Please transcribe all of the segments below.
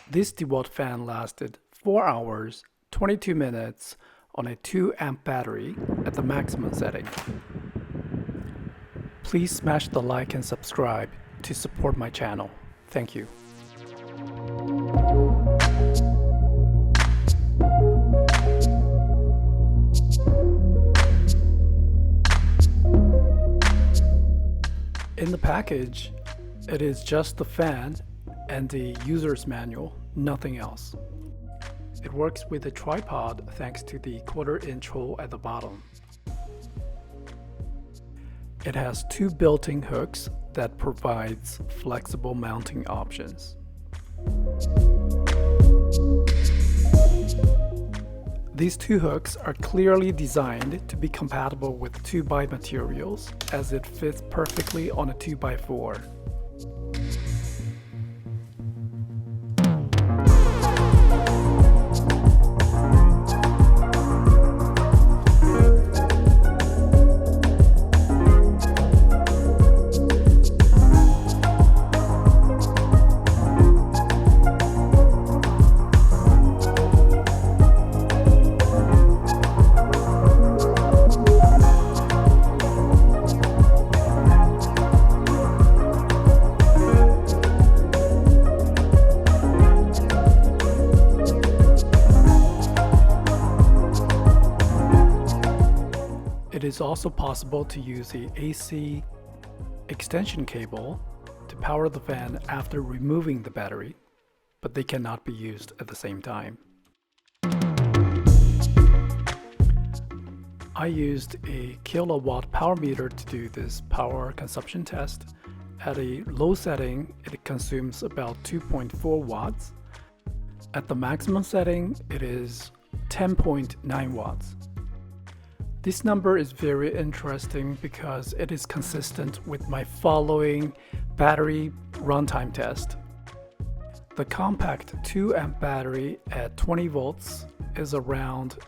This DeWALT fan lasted 4 hours, 22 minutes on a 2 amp battery at the maximum setting. Please smash the like and subscribe to support my channel. Thank you. In the package, it is just the fan and the user's manual, nothing else. It works with a tripod thanks to the 1/4-inch hole at the bottom. It has 2 built-in hooks that provides flexible mounting options. These 2 hooks are clearly designed to be compatible with 2x materials, as it fits perfectly on a 2x4. It is also possible to use the AC extension cable to power the fan after removing the battery, but they cannot be used at the same time. I used a kilowatt power meter to do this power consumption test. At a low setting, it consumes about 2.4 watts. At the maximum setting, it is 10.9 watts. This number is very interesting because it is consistent with my following battery runtime test. The compact 2 amp battery at 20 volts is around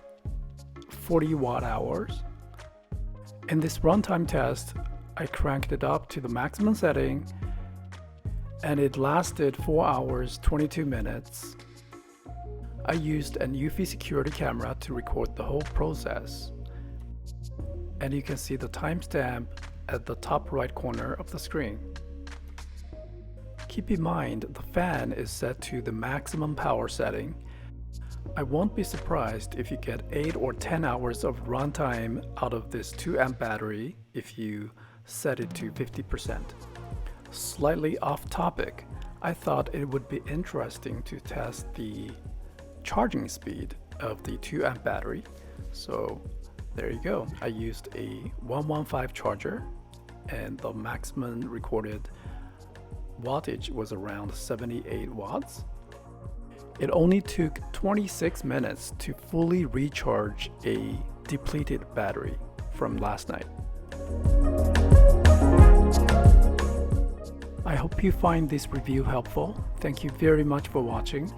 40 watt hours. In this runtime test, I cranked it up to the maximum setting and it lasted 4 hours 22 minutes. I used an UV security camera to record the whole process. And you can see the timestamp at the top right corner of the screen. Keep in mind the fan is set to the maximum power setting. I won't be surprised if you get 8 or 10 hours of runtime out of this 2 amp battery if you set it to 50%. Slightly off topic, I thought it would be interesting to test the charging speed of the 2 amp battery. So there you go. I used a 115 charger and the maximum recorded wattage was around 78 watts. It only took 26 minutes to fully recharge a depleted battery from last night. I hope you find this review helpful. Thank you very much for watching.